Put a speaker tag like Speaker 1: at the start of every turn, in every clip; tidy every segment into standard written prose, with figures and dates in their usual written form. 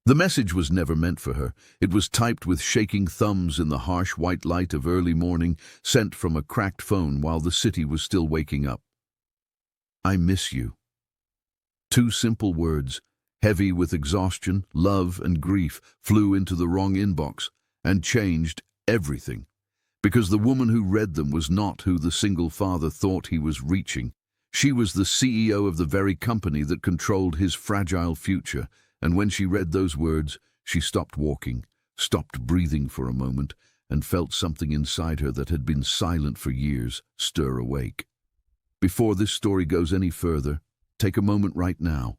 Speaker 1: The message was never meant for her. It was typed with shaking thumbs in the harsh white light of early morning, sent from a cracked phone while the city was still waking up. I miss you. Two simple words, heavy with exhaustion, love, and grief, flew into the wrong inbox and changed everything. Because the woman who read them was not who the single father thought he was reaching. She was the CEO of the very company that controlled his fragile future, and when she read those words, she stopped walking, stopped breathing for a moment, and felt something inside her that had been silent for years stir awake. Before this story goes any further, take a moment right now.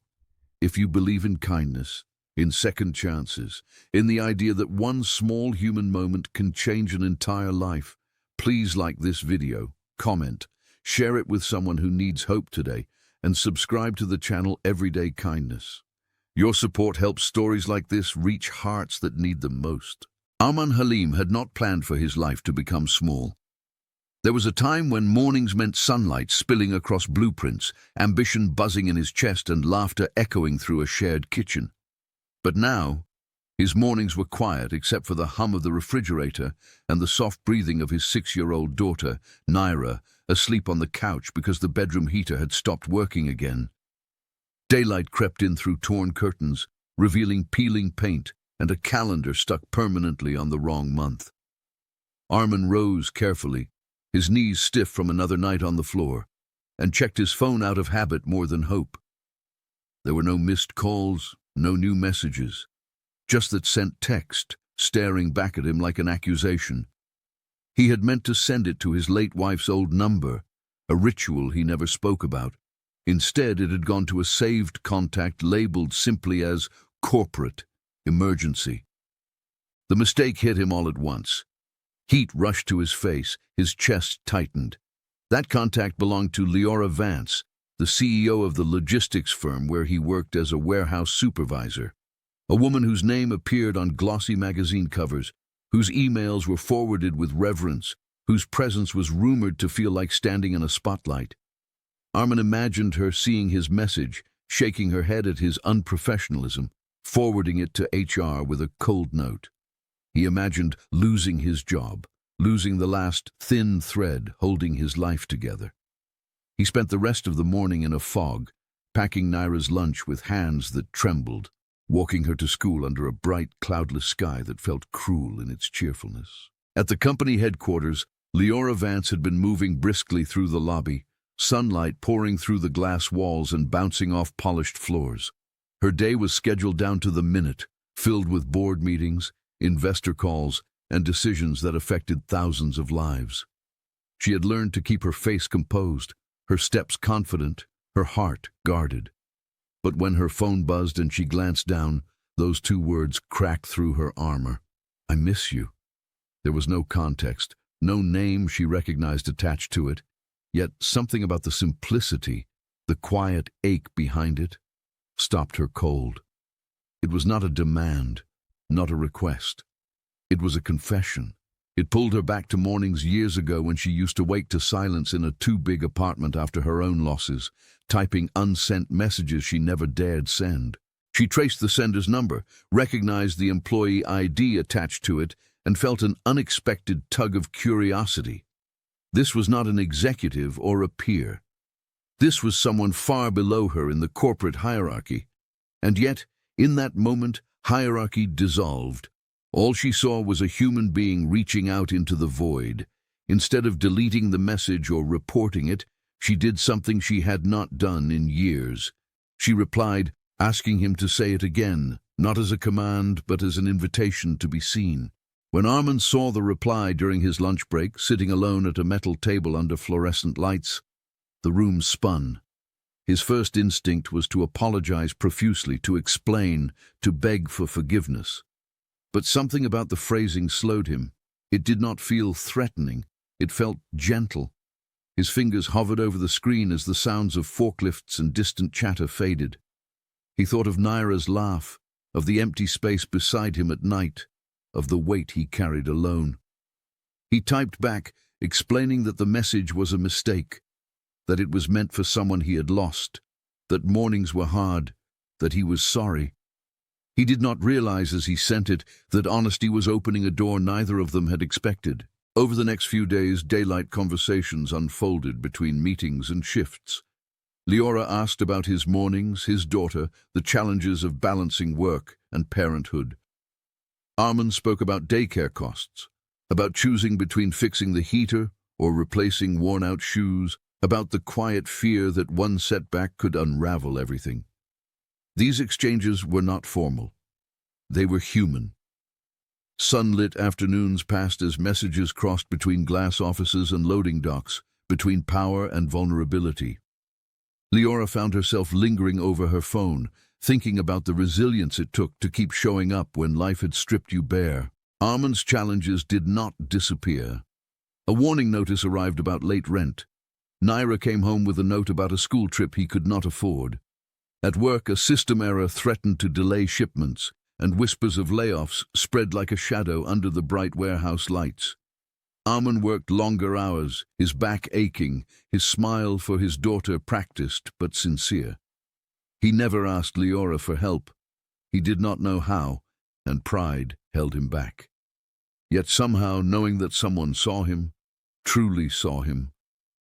Speaker 1: If you believe in kindness, in second chances, in the idea that one small human moment can change an entire life, please like this video, comment, share it with someone who needs hope today, and subscribe to the channel Everyday Kindness. Your support helps stories like this reach hearts that need them most. Arman Halim had not planned for his life to become small. There was a time when mornings meant sunlight spilling across blueprints, ambition buzzing in his chest, and laughter echoing through a shared kitchen. But now, his mornings were quiet except for the hum of the refrigerator and the soft breathing of his 6-year-old daughter, Naira, asleep on the couch because the bedroom heater had stopped working again. Daylight crept in through torn curtains, revealing peeling paint and a calendar stuck permanently on the wrong month. Arman rose carefully, his knees stiff from another night on the floor, and checked his phone out of habit more than hope. There were no missed calls, no new messages, just that sent text, staring back at him like an accusation. He had meant to send it to his late wife's old number, a ritual he never spoke about. Instead, it had gone to a saved contact labeled simply as corporate emergency. The mistake hit him all at once. Heat rushed to his face, his chest tightened. That contact belonged to Leora Vance, the CEO of the logistics firm where he worked as a warehouse supervisor. A woman whose name appeared on glossy magazine covers, whose emails were forwarded with reverence, whose presence was rumored to feel like standing in a spotlight. Arman imagined her seeing his message, shaking her head at his unprofessionalism, forwarding it to HR with a cold note. He imagined losing his job, losing the last thin thread holding his life together. He spent the rest of the morning in a fog, packing Naira's lunch with hands that trembled, walking her to school under a bright, cloudless sky that felt cruel in its cheerfulness. At the company headquarters, Leora Vance had been moving briskly through the lobby, sunlight pouring through the glass walls and bouncing off polished floors. Her day was scheduled down to the minute, filled with board meetings, investor calls, and decisions that affected thousands of lives. She had learned to keep her face composed, her steps confident, her heart guarded. But when her phone buzzed and she glanced down, those two words cracked through her armor. I miss you. There was no context, no name she recognized attached to it, yet something about the simplicity, the quiet ache behind it, stopped her cold. It was not a demand, not a request. It was a confession. It pulled her back to mornings years ago when she used to wake to silence in a too-big apartment after her own losses, typing unsent messages she never dared send. She traced the sender's number, recognized the employee ID attached to it, and felt an unexpected tug of curiosity. This was not an executive or a peer. This was someone far below her in the corporate hierarchy. And yet, in that moment, hierarchy dissolved. All she saw was a human being reaching out into the void. Instead of deleting the message or reporting it, she did something she had not done in years. She replied, asking him to say it again, not as a command, but as an invitation to be seen. When Arman saw the reply during his lunch break, sitting alone at a metal table under fluorescent lights, the room spun. His first instinct was to apologize profusely, to explain, to beg for forgiveness. But something about the phrasing slowed him. It did not feel threatening. It felt gentle. His fingers hovered over the screen as the sounds of forklifts and distant chatter faded. He thought of Naira's laugh, of the empty space beside him at night, of the weight he carried alone. He typed back, explaining that the message was a mistake, that it was meant for someone he had lost, that mornings were hard, that he was sorry. He did not realize as he sent it that honesty was opening a door neither of them had expected. Over the next few days, daylight conversations unfolded between meetings and shifts. Leora asked about his mornings, his daughter, the challenges of balancing work and parenthood. Armin spoke about daycare costs, about choosing between fixing the heater or replacing worn-out shoes, about the quiet fear that one setback could unravel everything. These exchanges were not formal. They were human. Sunlit afternoons passed as messages crossed between glass offices and loading docks, between power and vulnerability. Leora found herself lingering over her phone, thinking about the resilience it took to keep showing up when life had stripped you bare. Armin's challenges did not disappear. A warning notice arrived about late rent. Naira came home with a note about a school trip he could not afford. At work, a system error threatened to delay shipments, and whispers of layoffs spread like a shadow under the bright warehouse lights. Armin worked longer hours, his back aching, his smile for his daughter practiced but sincere. He never asked Leora for help. He did not know how, and pride held him back. Yet somehow, knowing that someone saw him, truly saw him,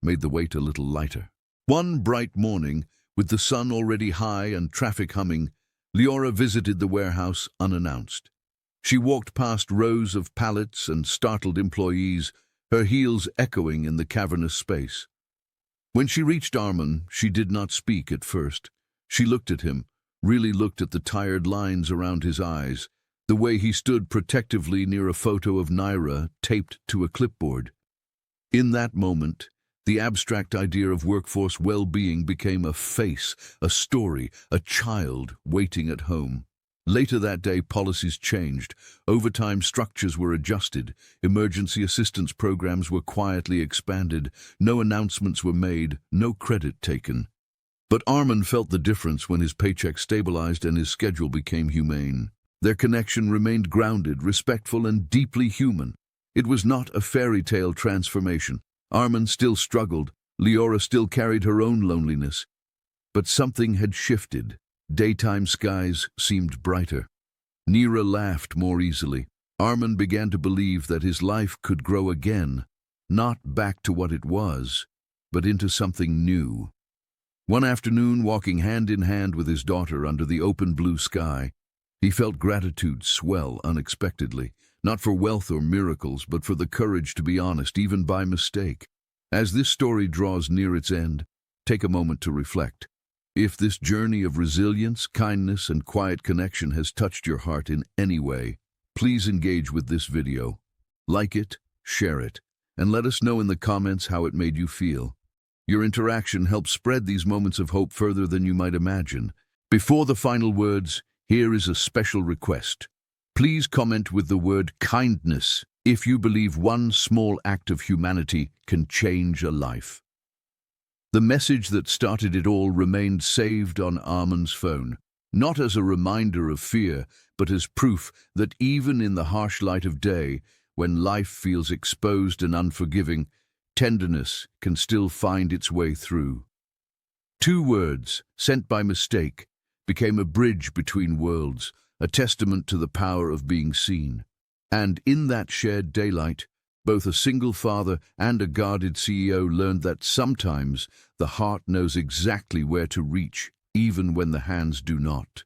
Speaker 1: made the weight a little lighter. One bright morning, with the sun already high and traffic humming, Leora visited the warehouse unannounced. She walked past rows of pallets and startled employees, her heels echoing in the cavernous space. When she reached Armin, she did not speak at first. She looked at him, really looked at the tired lines around his eyes, the way he stood protectively near a photo of Naira taped to a clipboard. In that moment, the abstract idea of workforce well-being became a face, a story, a child waiting at home. Later that day, policies changed. Overtime structures were adjusted. Emergency assistance programs were quietly expanded. No announcements were made, no credit taken. But Armin felt the difference when his paycheck stabilized and his schedule became humane. Their connection remained grounded, respectful, and deeply human. It was not a fairy tale transformation. Armin still struggled. Leora still carried her own loneliness. But something had shifted. Daytime skies seemed brighter. Naira laughed more easily. Armin began to believe that his life could grow again, not back to what it was, but into something new. One afternoon, walking hand in hand with his daughter under the open blue sky, he felt gratitude swell unexpectedly, not for wealth or miracles, but for the courage to be honest, even by mistake. As this story draws near its end, take a moment to reflect. If this journey of resilience, kindness, and quiet connection has touched your heart in any way, please engage with this video. Like it, share it, and let us know in the comments how it made you feel. Your interaction helps spread these moments of hope further than you might imagine. Before the final words, here is a special request. Please comment with the word kindness if you believe one small act of humanity can change a life. The message that started it all remained saved on Armin's phone, not as a reminder of fear, but as proof that even in the harsh light of day, when life feels exposed and unforgiving, tenderness can still find its way through. 2 words, sent by mistake, became a bridge between worlds, a testament to the power of being seen. And in that shared daylight, both a single father and a guarded CEO learned that sometimes the heart knows exactly where to reach, even when the hands do not.